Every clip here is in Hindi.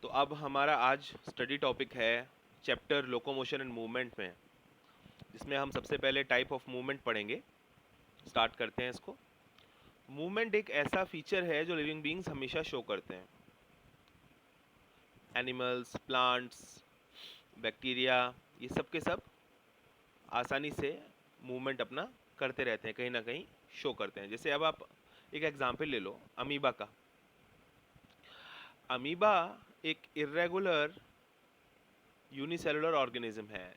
तो अब हमारा आज स्टडी टॉपिक है चैप्टर लोकोमोशन एंड मूवमेंट में, जिसमें हम सबसे पहले टाइप ऑफ मूवमेंट पढ़ेंगे। स्टार्ट करते हैं इसको। मूवमेंट एक ऐसा फीचर है जो लिविंग बीइंग्स हमेशा शो करते हैं। एनिमल्स, प्लांट्स, बैक्टीरिया, ये सब के सब आसानी से मूवमेंट अपना करते रहते हैं, कहीं ना कहीं शो करते हैं। जैसे अब आप एक एग्जाम्पल ले लो अमीबा का। अमीबा एक इर्रेगुलर यूनिसेलुलर ऑर्गेनिज्म है,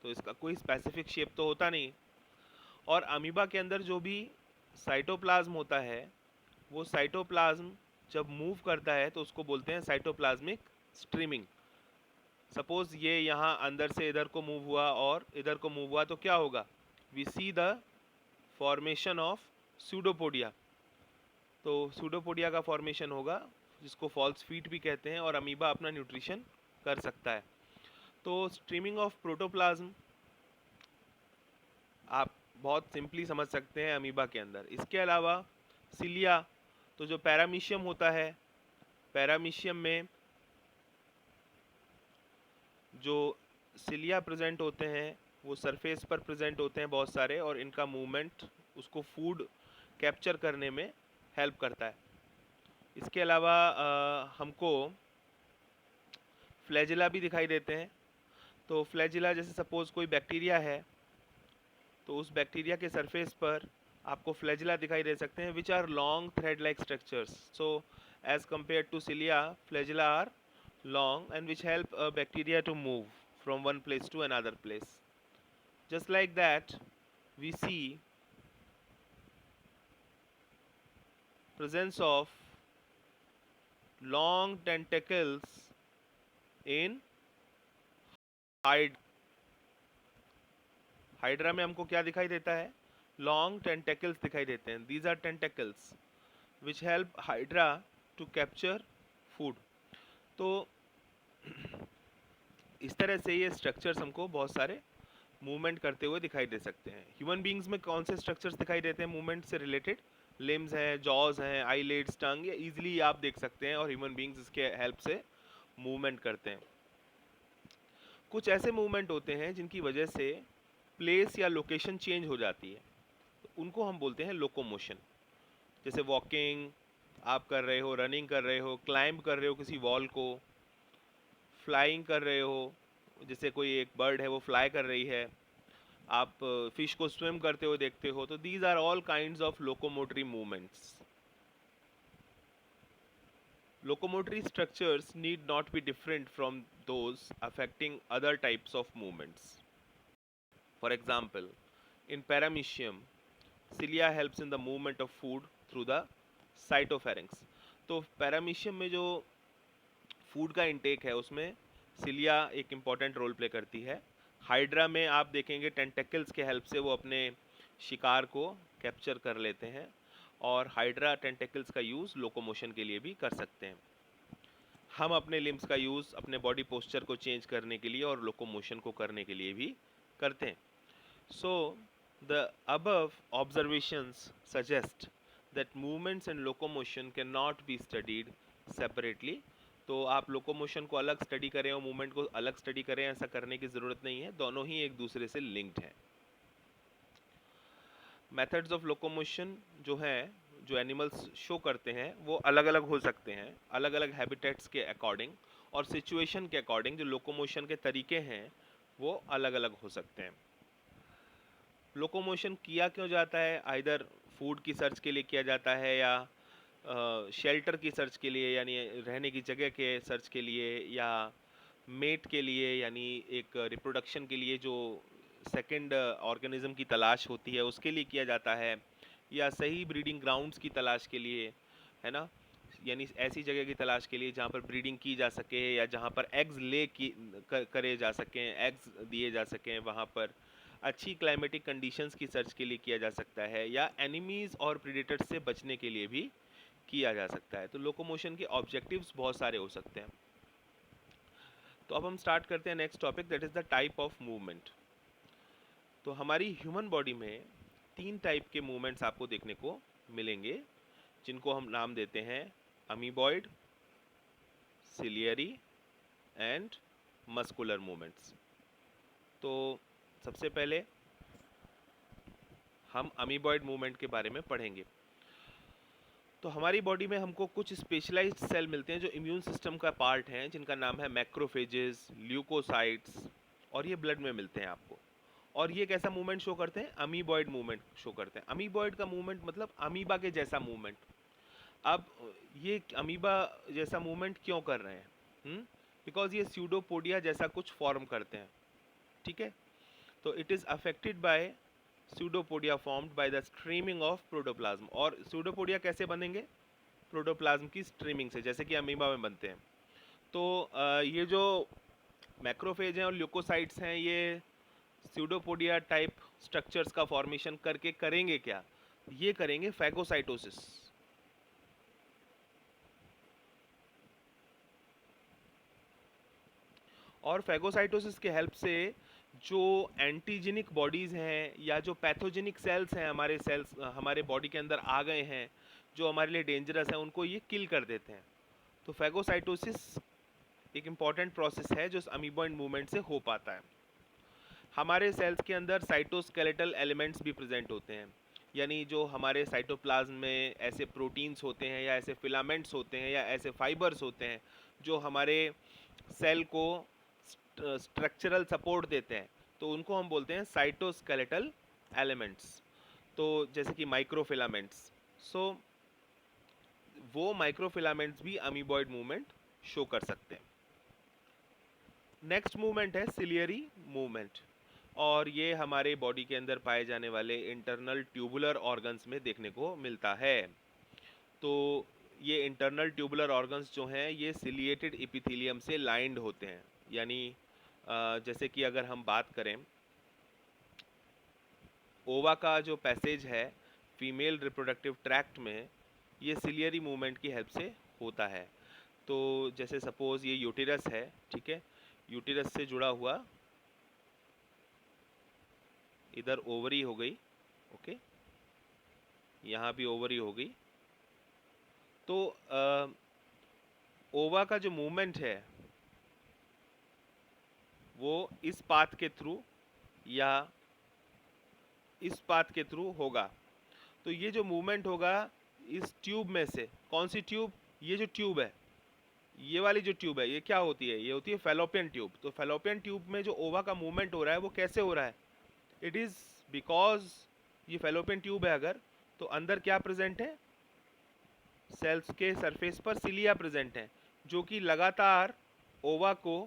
तो इसका कोई स्पेसिफिक शेप तो होता नहीं। और अमीबा के अंदर जो भी साइटोप्लाज्म होता है, वो साइटोप्लाज्म जब मूव करता है तो उसको बोलते हैं साइटोप्लाज्मिक स्ट्रीमिंग। सपोज ये यहाँ अंदर से इधर को मूव हुआ और इधर को मूव हुआ, तो क्या होगा? We see the formation of pseudopodia. तो सूडोपोडिया का फॉर्मेशन होगा, जिसको फॉल्स फीट भी कहते हैं, और अमीबा अपना न्यूट्रिशन कर सकता है। तो स्ट्रीमिंग ऑफ प्रोटोप्लाज्म आप बहुत सिंपली समझ सकते हैं अमीबा के अंदर। इसके अलावा सिलिया, तो जो पैरामीशियम होता है, पैरामीशियम में जो सिलिया प्रेजेंट होते हैं वो सरफेस पर प्रेजेंट होते हैं बहुत सारे, और इनका मूवमेंट उसको फूड कैप्चर करने में हेल्प करता है। इसके अलावा हमको फ्लैजिला भी दिखाई देते हैं। तो फ्लैजिला जैसे सपोज कोई बैक्टीरिया है, तो उस बैक्टीरिया के सरफेस पर आपको फ्लैजिला दिखाई दे सकते हैं, which are long thread like structures. So as compare to cilia, flagella are long and which help a bacteria to move from one place to another place. Just like that, we see presence of long tentacles in hydra में हमको क्या दिखाई देता है? लॉन्ग टेंटेकल्स दिखाई देते हैं। These are tentacles which help hydra to capture food. तो इस तरह से ये स्ट्रक्चर्स हमको बहुत सारे मूवमेंट करते हुए दिखाई दे सकते हैं। ह्यूमन बींग्स में कौन से स्ट्रक्चर्स दिखाई देते हैं मूवमेंट से रिलेटेड? लिम्स हैं, जॉज हैं, आईलिड्स, टंग, ये इजीली आप देख सकते हैं, और ह्यूमन बींग्स इसके हेल्प से मूवमेंट करते हैं। कुछ ऐसे मूवमेंट होते हैं जिनकी वजह से प्लेस या लोकेशन चेंज हो जाती है, तो उनको हम बोलते हैं लोकोमोशन। जैसे वॉकिंग आप कर रहे हो, रनिंग कर रहे हो, क्लाइंब कर रहे हो किसी वॉल को, फ्लाइंग कर रहे हो, जैसे कोई एक बर्ड है वो फ्लाई कर रही है, आप फिश को स्विम करते हुए देखते हो, तो these are all kinds of locomotory movements. Locomotory structures need not be different from those affecting other types of movements. For example, in paramecium, cilia helps in the movement of food through the cytopharynx. तो पैरामीशियम में जो फूड का इंटेक है उसमें सिलिया एक इम्पॉर्टेंट रोल प्ले करती है। हाइड्रा में आप देखेंगे टेंटेकल्स के हेल्प से वो अपने शिकार को कैप्चर कर लेते हैं, और हाइड्रा टेंटेकल्स का यूज़ लोकोमोशन के लिए भी कर सकते हैं। हम अपने लिम्स का यूज़ अपने बॉडी पोस्चर को चेंज करने के लिए और लोकोमोशन को करने के लिए भी करते हैं। So the above observations suggest that movements and locomotion can not be studied separately. तो आप लोकोमोशन को अलग स्टडी करें और मूवमेंट को अलग स्टडी करें, ऐसा करने की ज़रूरत नहीं है, दोनों ही एक दूसरे से लिंक्ड हैं। मेथड्स ऑफ लोकोमोशन जो हैं, जो एनिमल्स शो करते हैं, वो अलग अलग हो सकते हैं, अलग अलग हैबिटेट्स के अकॉर्डिंग और सिचुएशन के अकॉर्डिंग। जो लोकोमोशन के तरीके हैं वो अलग अलग हो सकते हैं। लोकोमोशन किया क्यों जाता है? आइदर फूड की सर्च के लिए किया जाता है, या शेल्टर की सर्च के लिए, यानी रहने की जगह के सर्च के लिए, या मेट के लिए यानी एक रिप्रोडक्शन के लिए जो सेकंड ऑर्गेनिज्म की तलाश होती है उसके लिए किया जाता है, या सही ब्रीडिंग ग्राउंड्स की तलाश के लिए, है ना, यानी ऐसी जगह की तलाश के लिए जहाँ पर ब्रीडिंग की जा सके, या जहाँ पर एग्स ले की करे जा सकें, एग्स दिए जा सकें, वहाँ पर अच्छी क्लाइमेटिक कंडीशंस की सर्च के लिए किया जा सकता है, या एनिमीज़ और प्रीडेटर्स से बचने के लिए भी किया जा सकता है। तो लोकोमोशन के ऑब्जेक्टिव्स बहुत सारे हो सकते हैं। तो अब हम स्टार्ट करते हैं next topic, that is the type of movement. तो हमारी ह्यूमन बॉडी में 3 टाइप के मूवमेंट्स आपको देखने को मिलेंगे, जिनको हम नाम देते हैं amoeboid, ciliary and muscular movements. तो सबसे पहले हम अमीबॉइड मूवमेंट के बारे में पढ़ेंगे। तो हमारी बॉडी में हमको कुछ स्पेशलाइज्ड सेल मिलते हैं जो इम्यून सिस्टम का पार्ट हैं, जिनका नाम है मैक्रोफेजेस, ल्यूकोसाइट्स, और ये ब्लड में मिलते हैं आपको। और ये कैसा मूवमेंट शो करते हैं? अमीबॉइड मूवमेंट शो करते हैं। अमीबॉइड का मूवमेंट मतलब अमीबा के जैसा मूवमेंट। अब ये अमीबा जैसा मूवमेंट क्यों कर रहे हैं? बिकॉज ये स्यूडोपोडिया जैसा कुछ फॉर्म करते हैं, ठीक है। तो it is affected by pseudopodia formed by the streaming of protoplasm. और स्यूडोपोडिया कैसे बनेंगे? प्रोटोप्लाज्म की स्ट्रीमिंग से, जैसे कि अमीबा में बनते हैं। तो ये जो मैक्रोफेज हैं और ल्यूकोसाइट्स हैं, ये स्यूडोपोडिया टाइप स्ट्रक्चर्स का फॉर्मेशन करके करेंगे क्या? ये करेंगे फैगोसाइटोसिस। और फैगोसाइटोसिस के हेल्प से जो एंटीजेनिक बॉडीज़ हैं या जो पैथोजेनिक सेल्स हैं, हमारे सेल्स हमारे बॉडी के अंदर आ गए हैं जो हमारे लिए डेंजरस है, उनको ये किल कर देते हैं। तो फैगोसाइटोसिस एक इम्पॉर्टेंट प्रोसेस है जो अमीबॉइड मूवमेंट से हो पाता है। हमारे सेल्स के अंदर साइटोस्केलेटल एलिमेंट्स भी प्रेजेंट होते हैं, यानी जो हमारे साइटोप्लाज्म में ऐसे प्रोटीन्स होते हैं या ऐसे फिलामेंट्स होते हैं या ऐसे फाइबर्स होते हैं जो हमारे सेल को स्ट्रक्चरल सपोर्ट देते हैं, तो उनको हम बोलते हैं साइटोस्केलेटल एलिमेंट्स। तो जैसे कि माइक्रोफिलामेंट्स। सो वो माइक्रोफिलामेंट्स भी अमीबॉइड मूवमेंट शो कर सकते हैं। नेक्स्ट मूवमेंट है सिलियरी मूवमेंट, और ये हमारे बॉडी के अंदर पाए जाने वाले इंटरनल ट्यूबुलर ऑर्गन्स में देखने को मिलता है। तो ये इंटरनल ट्यूबुलर ऑर्गन्स जो हैं ये सिलिएटेड एपिथेलियम से लाइंड होते हैं, यानी जैसे कि अगर हम बात करें ओवा का जो पैसेज है फीमेल रिप्रोडक्टिव ट्रैक्ट में, ये सिलियरी मूवमेंट की हेल्प से होता है। तो जैसे सपोज ये यूटेरस है, ठीक है, यूटेरस से जुड़ा हुआ इधर ओवरी हो गई, ओके, यहाँ भी ओवरी हो गई। तो ओवा का जो मूवमेंट है वो इस पाथ के थ्रू या इस पाथ के थ्रू होगा। तो ये जो मूवमेंट होगा इस ट्यूब में से, कौन सी ट्यूब? ये जो ट्यूब है, ये वाली जो ट्यूब है, ये क्या होती है? ये होती है फैलोपियन ट्यूब। तो फैलोपियन ट्यूब में जो ओवा का मूवमेंट हो रहा है वो कैसे हो रहा है? इट इज़ बिकॉज ये फैलोपियन ट्यूब है अगर, तो अंदर क्या प्रेजेंट है? सेल्स के सरफेस पर सिलिया प्रेजेंट हैं, जो कि लगातार ओवा को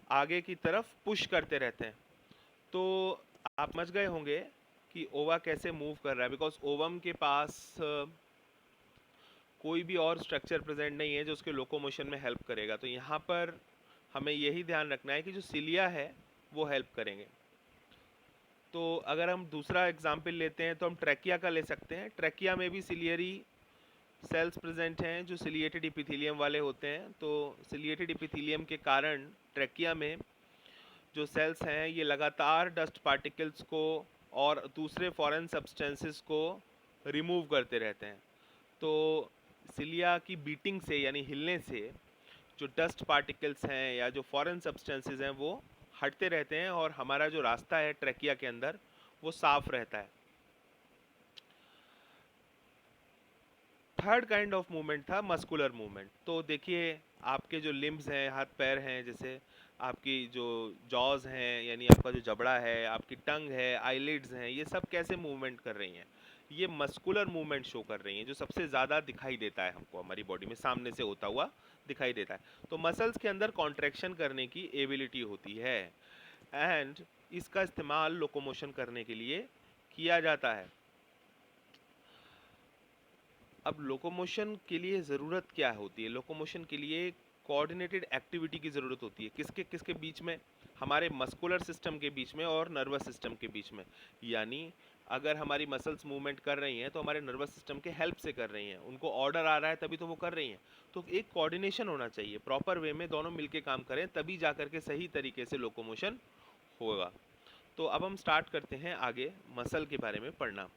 आगे की तरफ पुश करते रहते हैं। तो आप समझ गए होंगे कि ओवा कैसे मूव कर रहा है, बिकॉज ओवम के पास कोई भी और स्ट्रक्चर प्रेजेंट नहीं है जो उसके लोकोमोशन में हेल्प करेगा। तो यहाँ पर हमें यही ध्यान रखना है कि जो सिलिया है वो हेल्प करेंगे। तो अगर हम दूसरा एग्जाम्पल लेते हैं तो हम ट्रैकिया का ले सकते हैं। ट्रैकिया में भी सिलियरी सेल्स प्रेजेंट हैं जो सिलिएटेड एपिथेलियम वाले होते हैं। तो सिलिएटेड एपिथेलियम के कारण ट्रैकिया में जो सेल्स हैं ये लगातार डस्ट पार्टिकल्स को और दूसरे फॉरेन सब्सटेंसेस को रिमूव करते रहते हैं। तो सिलिया की बीटिंग से यानी हिलने से जो डस्ट पार्टिकल्स हैं या जो फॉरेन सब्सटेंसेस हैं वो हटते रहते हैं और हमारा जो रास्ता है ट्रैकिया के अंदर वो साफ रहता है। थर्ड काइंड ऑफ मूवमेंट था मस्कुलर मूवमेंट। तो देखिए आपके जो लिम्स हैं, हाथ पैर हैं, जैसे आपकी जो जॉज हैं यानी आपका जो जबड़ा है, आपकी टंग है, आईलिड्स हैं, ये सब कैसे मूवमेंट कर रही हैं? ये मस्कुलर मूवमेंट शो कर रही हैं, जो सबसे ज़्यादा दिखाई देता है हमको हमारी बॉडी में, सामने से होता हुआ दिखाई देता है। तो मसल्स के अंदर कॉन्ट्रैक्शन करने की एबिलिटी होती है एंड इसका इस्तेमाल लोकोमोशन करने के लिए किया जाता है। अब लोकोमोशन के लिए ज़रूरत क्या होती है? लोकोमोशन के लिए कोऑर्डिनेटेड एक्टिविटी की ज़रूरत होती है। किसके किसके बीच में? हमारे मस्कुलर सिस्टम के बीच में और नर्वस सिस्टम के बीच में। यानी अगर हमारी मसल्स मूवमेंट कर रही हैं तो हमारे नर्वस सिस्टम के हेल्प से कर रही हैं, उनको ऑर्डर आ रहा है तभी तो वो कर रही हैं। तो एक कोऑर्डिनेशन होना चाहिए, प्रॉपर वे में दोनों मिलके काम करें तभी जा कर के सही तरीके से लोकोमोशन होगा। तो अब हम स्टार्ट करते हैं आगे मसल के बारे में पढ़ना।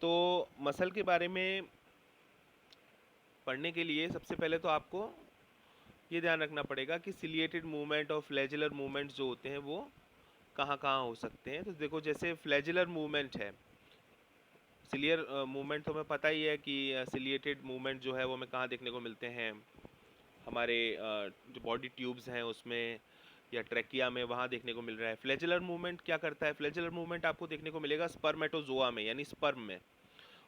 तो मसल के बारे में पढ़ने के लिए सबसे पहले तो आपको ये ध्यान रखना पड़ेगा कि सिलिएटेड मूवमेंट और फ्लैजुलर मूवमेंट जो होते हैं वो कहाँ कहाँ हो सकते हैं। तो देखो जैसे फ्लैजुलर मूवमेंट है, सिलियर मूवमेंट तो हमें पता ही है कि सिलिएटेड मूवमेंट जो है वो हमें कहाँ देखने को मिलते हैं, हमारे जो बॉडी ट्यूब्स हैं उसमें या ट्रैकिया में, वहाँ देखने को मिल रहा है। फ्लैजुलर मूवमेंट क्या करता है, फ्लैजुलर मूवमेंट आपको देखने को मिलेगा स्पर्मेटोजोआ में यानी स्पर्म में,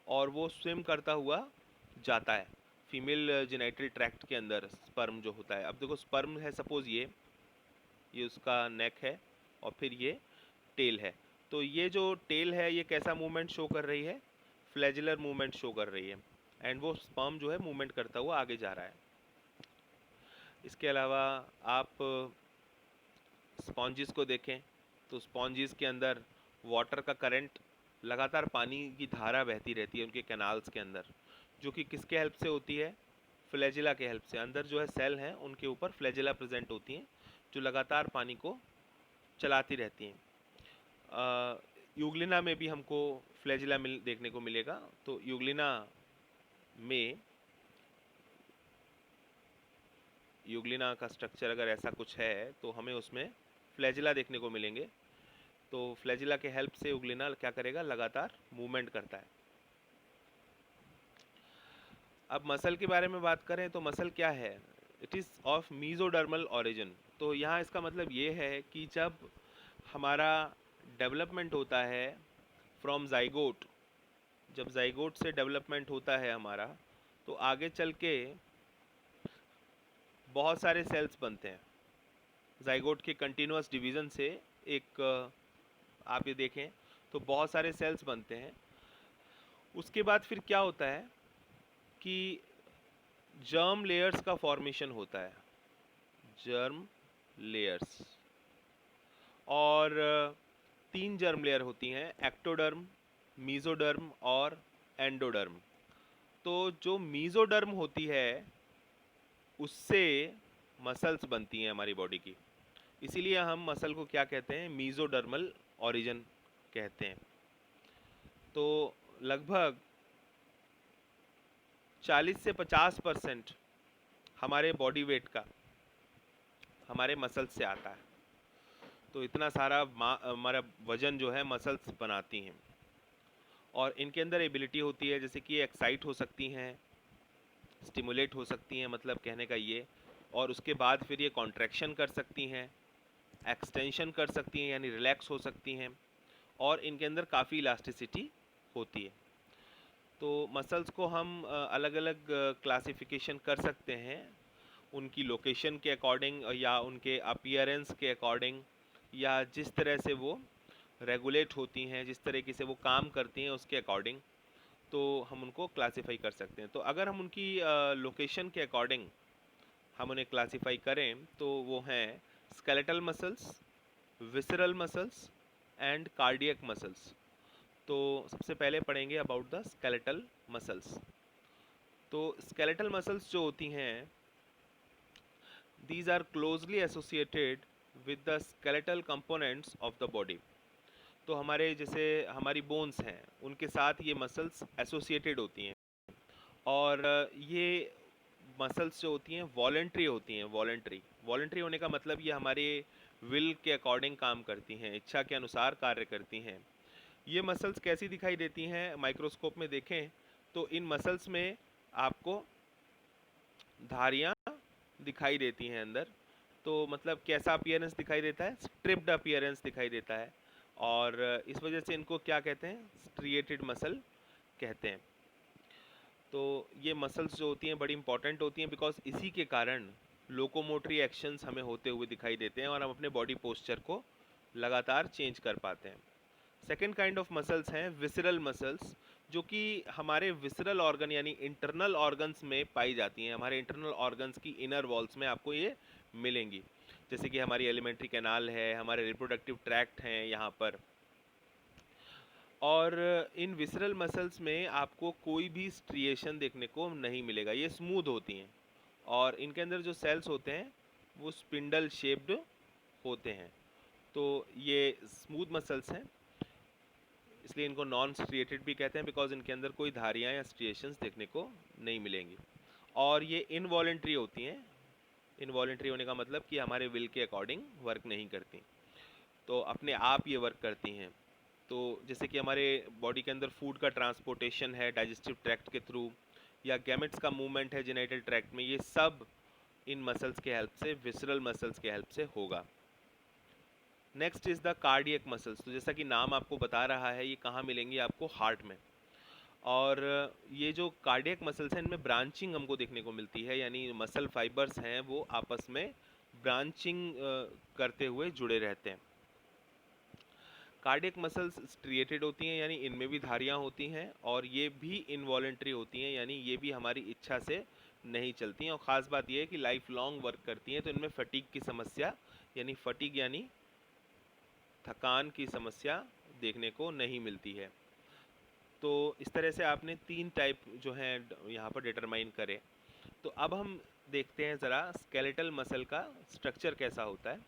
और वो स्विम करता हुआ जाता है फीमेल जेनिटल ट्रैक्ट के अंदर स्पर्म जो होता है। अब देखो स्पर्म है, सपोज ये उसका नेक है और फिर ये टेल है। तो ये जो टेल है ये कैसा मूवमेंट शो कर रही है, फ्लैजुलर मूवमेंट शो कर रही है, एंड वो स्पर्म जो है मूवमेंट करता हुआ आगे जा रहा है। इसके अलावा आप स्पॉन्जिस को देखें तो स्पॉन्जिस के अंदर वाटर का करंट, लगातार पानी की धारा बहती रहती है उनके कैनाल्स के अंदर, जो कि किसके हेल्प से होती है, फ्लैजिला के हेल्प से। अंदर जो है सेल हैं उनके ऊपर फ्लैजिला प्रेजेंट होती हैं जो लगातार पानी को चलाती रहती हैं। यूग्लिना में भी हमको फ्लैजिला देखने को मिलेगा। तो यूग्लिना का स्ट्रक्चर अगर ऐसा कुछ है तो हमें उसमें फ्लैजिला देखने को मिलेंगे। तो फ्लैजिला के हेल्प से यूग्लिना क्या करेगा, लगातार मूवमेंट करता है। अब मसल के बारे में बात करें तो मसल क्या है, it is of mesodermal origin. तो यहाँ इसका मतलब ये है कि जब हमारा डेवलपमेंट होता है फ्रॉम जाइगोट, जब जाइगोट से डेवलपमेंट होता है हमारा, तो आगे चल के बहुत सारे सेल्स बनते हैं जाइगोट के कंटिन्यूस डिवीज़न से। एक आप ये देखें तो बहुत सारे सेल्स बनते हैं। उसके बाद फिर क्या होता है कि जर्म लेयर्स का फॉर्मेशन होता है, जर्म लेयर्स, और 3 जर्म लेयर होती हैं, एक्टोडर्म, मीजोडर्म और एंडोडर्म। तो जो मीजोडर्म होती है उससे मसल्स बनती हैं हमारी बॉडी की, इसीलिए हम मसल को क्या कहते हैं, मीजोडर्मल ओरिजिन कहते हैं। तो लगभग 40 से 50% हमारे बॉडी वेट का हमारे मसल्स से आता है। तो इतना सारा हमारा वजन जो है मसल्स बनाती हैं, और इनके अंदर एबिलिटी होती है जैसे कि एक्साइट हो सकती हैं, स्टिमुलेट हो सकती हैं, मतलब कहने का ये, और उसके बाद फिर ये कॉन्ट्रैक्शन कर सकती हैं, एक्सटेंशन कर सकती हैं यानी रिलैक्स हो सकती हैं, और इनके अंदर काफ़ी इलास्टिसिटी होती है। तो मसल्स को हम अलग अलग क्लासिफिकेशन कर सकते हैं उनकी लोकेशन के अकॉर्डिंग, या उनके अपीयरेंस के अकॉर्डिंग, या जिस तरह से वो रेगुलेट होती हैं, जिस तरीके से वो काम करती हैं उसके अकॉर्डिंग, तो हम उनको क्लासिफाई कर सकते हैं। तो अगर हम उनकी लोकेशन के अकॉर्डिंग हम उन्हें क्लासिफाई करें तो वो हैं skeletal muscles, visceral muscles and cardiac muscles. तो सबसे पहले पढ़ेंगे अबाउट द स्केलेटल मसल्स। तो स्केलेटल मसल्स जो होती हैं, these are closely associated with the skeletal components of the body। तो हमारे जैसे हमारी बोन्स हैं उनके साथ ये मसल्स एसोसिएटेड होती हैं, और ये मसल्स जो होती हैं वॉलेंट्री होती हैं। वॉलेंट्री होने का मतलब ये हमारे विल के अकॉर्डिंग काम करती हैं, इच्छा के अनुसार कार्य करती हैं। ये मसल्स कैसी दिखाई देती हैं, माइक्रोस्कोप में देखें तो इन मसल्स में आपको धारियाँ दिखाई देती हैं अंदर। तो मतलब कैसा अपीयरेंस दिखाई देता है, स्ट्रिप्ड अपीयरेंस दिखाई देता है, और इस वजह से इनको क्या कहते हैं, स्ट्रिएटेड मसल कहते हैं। तो ये मसल्स जो होती हैं बड़ी इंपॉर्टेंट होती हैं, बिकॉज इसी के कारण लोकोमोटरी एक्शंस हमें होते हुए दिखाई देते हैं और हम अपने बॉडी पोस्चर को लगातार चेंज कर पाते हैं। सेकेंड काइंड ऑफ मसल्स हैं विसरल मसल्स, जो कि हमारे विसरल ऑर्गन यानी इंटरनल ऑर्गन्स में पाई जाती हैं। हमारे इंटरनल ऑर्गन्स की इनर वॉल्स में आपको ये मिलेंगी, जैसे कि हमारी एलिमेंट्री कैनाल है, हमारे रिप्रोडक्टिव ट्रैक्ट हैं यहाँ पर। और इन विसरल मसल्स में आपको कोई भी स्ट्रिएशन देखने को नहीं मिलेगा, ये स्मूथ होती हैं, और इनके अंदर जो सेल्स होते हैं वो स्पिंडल शेप्ड होते हैं। तो ये स्मूथ मसल्स हैं, इसलिए इनको नॉन स्ट्रिएटेड भी कहते हैं, बिकॉज इनके अंदर कोई धारियाँ या स्ट्रिएशंस देखने को नहीं मिलेंगी। और ये इनवॉलेंट्री होती हैं, इनवॉलेंट्री होने का मतलब कि हमारे विल के अकॉर्डिंग वर्क नहीं करती, तो अपने आप ये वर्क करती हैं। तो जैसे कि हमारे बॉडी के अंदर फूड का ट्रांसपोर्टेशन है डाइजेस्टिव ट्रैक्ट के थ्रू, या गैमेट्स का मूवमेंट है जेनिटल ट्रैक्ट में, ये सब इन मसल्स के हेल्प से, विसरल मसल्स के हेल्प से होगा। Next is the cardiac muscles. तो जैसा कि नाम आपको बता रहा है, ये कहाँ मिलेंगी आपको? हार्ट में। और ये जो कार्डियक मसल्स हैं, इनमें ब्रांचिंग हमको देखने को मिलती है, यानी मसल फाइबर्स हैं वो आपस में ब्रांचिंग करते हुए जुड़े रहते हैं। कार्डियक मसल्स स्ट्रिएटेड होती हैं, यानी इनमें भी धारियाँ होती हैं, और ये भी इनवॉलेंट्री होती हैं, यानी ये भी हमारी इच्छा से नहीं चलती हैं। और ख़ास बात यह है कि लाइफ लॉन्ग वर्क करती हैं, तो इनमें फटीग की समस्या, यानी फटीग यानी थकान की समस्या देखने को नहीं मिलती है। तो इस तरह से आपने 3 टाइप जो हैं यहाँ पर डिटरमाइन करे। तो अब हम देखते हैं ज़रा स्केलेटल मसल का स्ट्रक्चर कैसा होता है,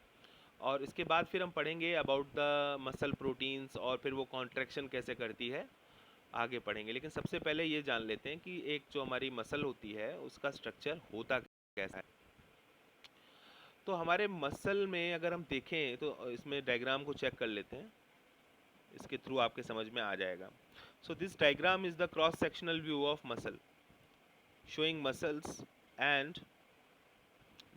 और इसके बाद फिर हम पढ़ेंगे अबाउट द मसल प्रोटीन्स, और फिर वो कॉन्ट्रैक्शन कैसे करती है आगे पढ़ेंगे। लेकिन सबसे पहले ये जान लेते हैं कि एक जो हमारी मसल होती है उसका स्ट्रक्चर होता कैसा है। तो हमारे मसल में अगर हम देखें तो इसमें डायग्राम को चेक कर लेते हैं, इसके थ्रू आपके समझ में आ जाएगा। So this diagram is the cross sectional view of muscle showing muscles and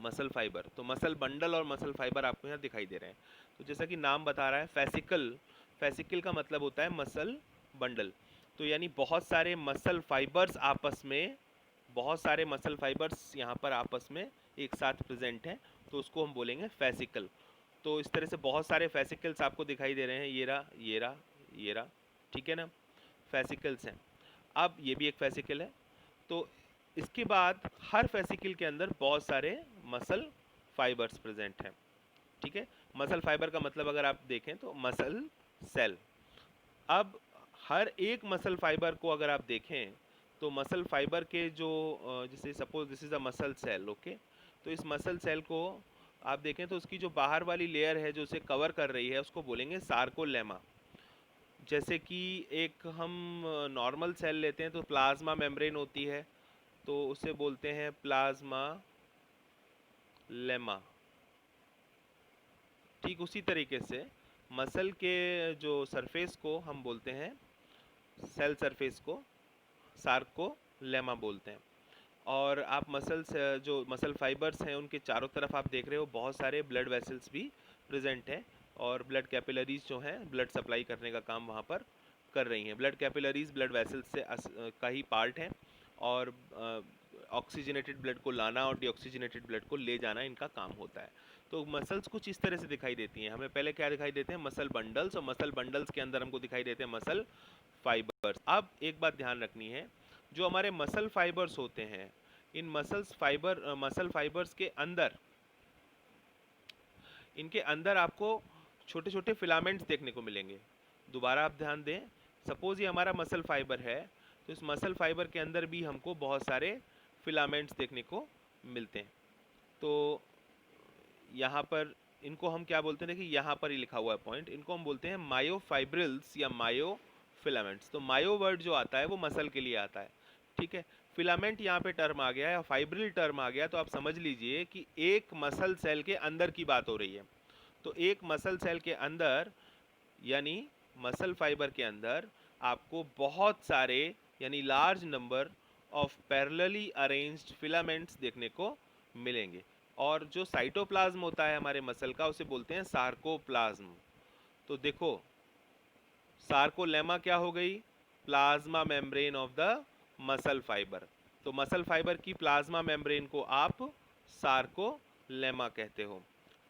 muscle fibre. तो मसल बंडल और मसल फाइबर आपको यहाँ दिखाई दे रहे हैं। तो जैसा कि नाम बता रहा है फेसिकल, फेसिकल का मतलब होता है मसल बंडल। तो यानी बहुत सारे मसल फाइबर्स आपस में, बहुत सारे मसल फाइबर्स यहाँ पर आपस में एक साथ प्रेजेंट हैं, तो उसको हम बोलेंगे फेसिकल। तो इस तरह से बहुत सारे फेसिकल्स आपको दिखाई दे रहे हैं, ये रहा, ये रहा, ये रहा, ठीक है ना, फेसिकल्स हैं। अब ये भी एक फेसिकल है। तो इसके बाद हर फेसिकल के अंदर बहुत सारे मसल फाइबर्स प्रेजेंट हैं, ठीक है। मसल फाइबर का मतलब अगर आप देखें तो मसल सेल। अब हर एक मसल फाइबर को अगर आप देखें तो मसल फाइबर के जो जैसे suppose this is a muscle cell, okay. तो इस मसल सेल को आप देखें तो उसकी जो बाहर वाली लेयर है जो उसे कवर कर रही है उसको बोलेंगे सार्कोलेमा। जैसे कि एक हम नॉर्मल सेल लेते हैं तो प्लाज्मा मेम्ब्रेन होती है, तो उसे बोलते हैं प्लाज्मा लेमा। ठीक उसी तरीके से मसल के जो सरफेस को हम बोलते हैं, सेल सरफेस को सार्को लेमा बोलते हैं। और आप मसल्स जो मसल फाइबर्स हैं उनके चारों तरफ आप देख रहे हो बहुत सारे ब्लड वेसल्स भी प्रेजेंट हैं, और ब्लड कैपिलरीज जो हैं ब्लड सप्लाई करने का काम वहाँ पर कर रही हैं। ब्लड कैपिलरीज ब्लड वेसल्स से का ही पार्ट हैं, और ऑक्सीजनेटेड ब्लड को लाना और डीऑक्सीजनेटेड ब्लड को ले जाना इनका काम होता है। तो मसल्स कुछ इस तरह से दिखाई देती हैं। हमें पहले क्या दिखाई देते हैं? मसल बंडल्स, और मसल बंडल्स के अंदर हमको दिखाई देते हैं मसल फाइबर्स। अब एक बात ध्यान रखनी है, जो हमारे मसल फाइबर्स होते हैं, इन मसल फाइबर्स के अंदर, इनके अंदर आपको छोटे छोटे फिलामेंट्स देखने को मिलेंगे। दोबारा आप ध्यान दें, सपोज ये हमारा मसल फाइबर है, तो इस मसल फाइबर के अंदर भी हमको बहुत सारे फिलामेंट्स देखने को मिलते हैं। तो यहाँ पर इनको हम क्या बोलते हैं? देखिए यहाँ पर ही लिखा हुआ है पॉइंट, इनको हम बोलते हैं मायोफाइब्रिल्स या मायो फिलामेंट्स। तो मायो वर्ड जो आता है वो मसल के लिए आता है, ठीक है। फिलामेंट यहाँ पे टर्म आ गया है, फाइब्रिल टर्म आ गया, तो आप समझ लीजिए कि एक मसल सेल के अंदर की बात हो रही है। तो एक मसल सेल के अंदर यानी मसल फाइबर के अंदर आपको बहुत सारे यानी large number of parallelly arranged filaments देखने को मिलेंगे। और जो साइटोप्लाज्म होता है हमारे मसल का उसे बोलते हैं सार्कोप्लाज्म। तो देखो सार्कोलेमा क्या हो गई? Plasma membrane of the muscle fibre. तो मसल फाइबर की प्लाज्मा मेम्ब्रेन को आप सार्कोलेमा कहते हो,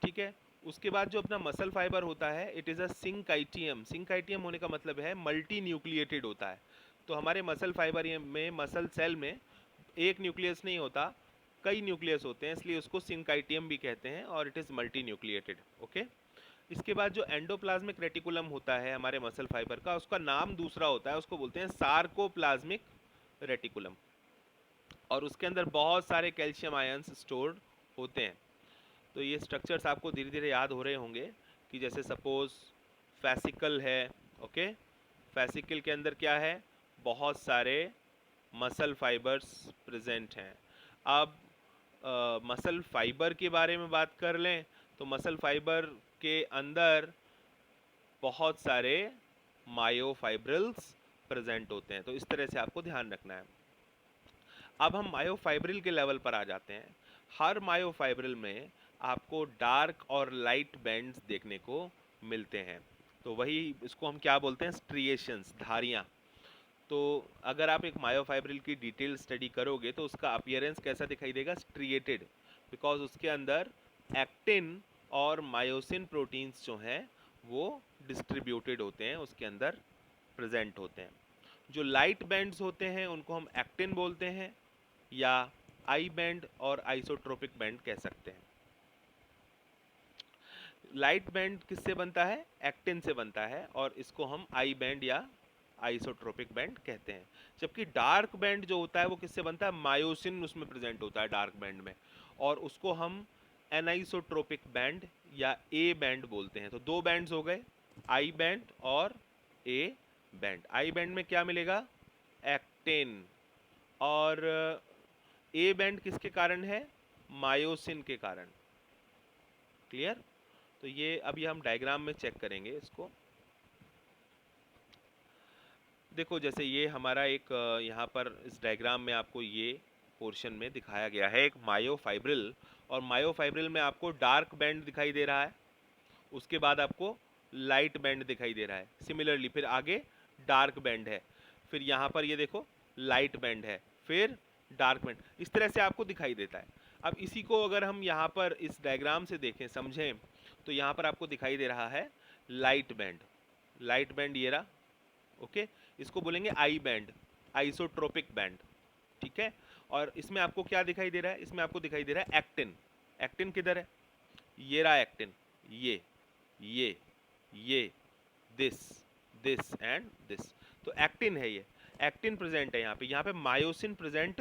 ठीक है। उसके बाद जो अपना मसल फाइबर होता है इट इज़ अ सिंकाइटियम। सिंकाइटियम होने का मतलब है मल्टी न्यूक्लिएटेड होता है। तो हमारे मसल फाइबर में, मसल सेल में एक न्यूक्लियस नहीं होता, कई न्यूक्लियस होते हैं, इसलिए उसको सिंकाइटियम भी कहते हैं, और it is multi nucleated, okay. इसके बाद जो एंडोप्लाज्मिक रेटिकुलम होता है हमारे मसल फाइबर का, उसका नाम दूसरा होता है, उसको बोलते हैं सार्कोप्लाज्मिक रेटिकुलम, और उसके अंदर बहुत सारे कैल्शियम आयंस स्टोर्ड होते हैं। तो ये स्ट्रक्चर्स आपको धीरे धीरे याद हो रहे होंगे कि जैसे सपोज फैसिकल है, ओके। फैसिकल के अंदर क्या है? बहुत सारे मसल फाइबर्स प्रेजेंट हैं। अब मसल फाइबर के बारे में बात कर लें तो मसल फाइबर के अंदर बहुत सारे मायोफाइब्रिल्स प्रेजेंट होते हैं, तो इस तरह से आपको ध्यान रखना है। अब हम मायोफाइब्रिल के लेवल पर आ जाते हैं। हर मायोफाइब्रिल में आपको डार्क और लाइट बैंड्स देखने को मिलते हैं, तो वही इसको हम क्या बोलते हैं, स्ट्रिएशंस, धारियाँ। तो अगर आप एक मायोफाइब्रिल की डिटेल स्टडी करोगे तो उसका अपीयरेंस कैसा दिखाई देगा, स्ट्रिएटेड, बिकॉज उसके अंदर एक्टिन और मायोसिन प्रोटीन्स जो हैं वो डिस्ट्रीब्यूटेड होते हैं, उसके अंदर प्रेजेंट होते हैं। जो लाइट बैंड्स होते हैं उनको हम एक्टिन बोलते हैं या आई बैंड और आइसोट्रोपिक बैंड कह सकते हैं। लाइट बैंड किससे बनता है, एक्टिन से बनता है, और इसको हम आई बैंड या आइसोट्रोपिक बैंड कहते हैं। जबकि डार्क बैंड जो होता है वो किससे बनता है, मायोसिन उसमें प्रेजेंट होता है डार्क बैंड में, और उसको हम एनाइसोट्रोपिक बैंड या ए बैंड बोलते हैं। तो दो बैंड्स हो गए, आई बैंड और ए बैंड। आई बैंड में क्या मिलेगा, एक्टिन, और ए बैंड किसके कारण है, मायोसिन के कारण। क्लियर। तो ये अभी हम डायग्राम में चेक करेंगे इसको। देखो जैसे ये हमारा एक यहाँ पर इस डायग्राम में आपको ये पोर्शन में दिखाया गया है एक मायोफाइब्रिल, और मायोफाइब्रिल में आपको डार्क बैंड दिखाई दे रहा है, उसके बाद आपको लाइट बैंड दिखाई दे रहा है, सिमिलरली फिर आगे डार्क बैंड है, फिर यहाँ पर ये देखो लाइट बैंड है, फिर डार्क बैंड, इस तरह से आपको दिखाई देता है। अब इसी को अगर हम यहाँ पर इस डायग्राम से देखें, समझें, तो यहाँ पर आपको दिखाई दे रहा है लाइट बैंड। लाइट बैंड ये रहा, ओके, इसको बोलेंगे आई बैंड, आइसोट्रोपिक बैंड, ठीक है। और इसमें आपको क्या दिखाई दे रहा है, इसमें आपको दिखाई दे रहा है एक्टिन। एक्टिन किधर है, ये रहा एक्टिन, ये ये ये दिस दिस एंड दिस, तो एक्टिन है, ये एक्टिन प्रेजेंट है यहाँ पे मायोसिन प्रेजेंट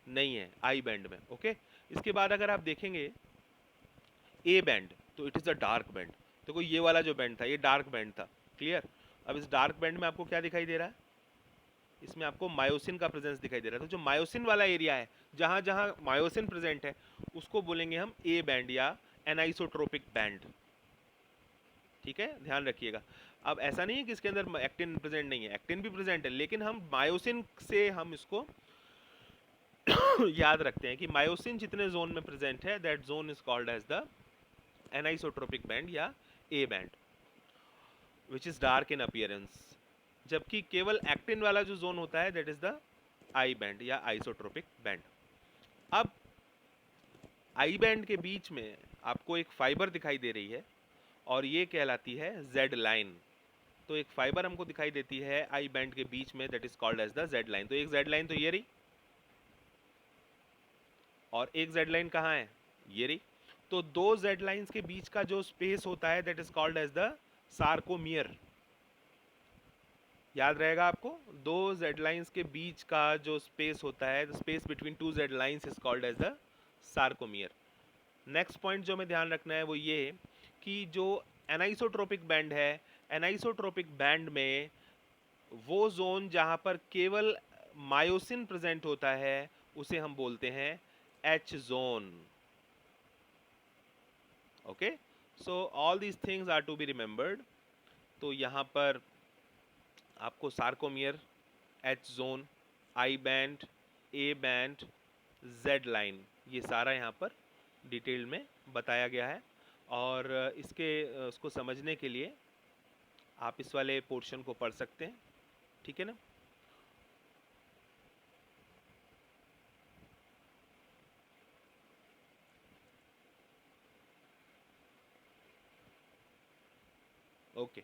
नहीं है आई बैंड में, ओके। इसके बाद अगर आप देखेंगे ए बैंड, तो it is a dark band. देखो ये वाला जो बैंड था ये डार्क बैंड था, क्लियर। अब इस डार्क बैंड में आपको क्या दिखाई दे रहा है, इसमें आपको मायोसिन का प्रेजेंस दिखाई दे रहा है। तो जो मायोसिन वाला एरिया है, जहाँ जहाँ मायोसिन प्रेजेंट है, उसको बोलेंगे हम ए बैंड या एनाइसोट्रोपिक बैंड, ठीक है, ध्यान रखिएगा। अब ऐसा नहीं है कि इसके अंदर एक्टिन प्रेजेंट नहीं है, एक्टिन भी प्रेजेंट है, लेकिन हम मायोसिन से हम इसको याद रखते हैं कि मायोसिन जितने जोन में प्रेजेंट है, that zone is called as the anisotropic band या A band, which is dark in appearance. जबकि केवल एक्टिन वाला जो जोन होता है, that is the I band या आइसोट्रोपिक बैंड। अब आई बैंड के बीच में आपको एक फाइबर दिखाई दे रही है, और ये कहलाती है जेड लाइन। तो एक फाइबर हमको दिखाई देती है आई बैंड के बीच में, that is called as the Z line. तो एक जेड लाइन तो ये रही, और एक जेड लाइन कहाँ है, ये रही। तो दो जेड लाइंस के बीच का जो स्पेस होता है, that is called as the sarcomere. याद रहेगा आपको, दो जेड लाइंस के बीच का जो स्पेस होता है, the space between two Z lines is called as the sarcomere. Next point जो हमें ध्यान रखना है वो ये कि जो एनाइसोट्रोपिक बैंड है, एनाइसोट्रोपिक बैंड में वो जोन जहाँ पर केवल मायोसिन प्रेजेंट होता है उसे हम बोलते हैं H zone, okay. So all these things are to be remembered. तो यहाँ पर आपको sarcomere, H zone, I band, A band, Z line, ये सारा यहाँ पर डिटेल में बताया गया है। और इसके उसको समझने के लिए आप इस वाले पोर्शन को पढ़ सकते हैं, ठीक है ना। ओके।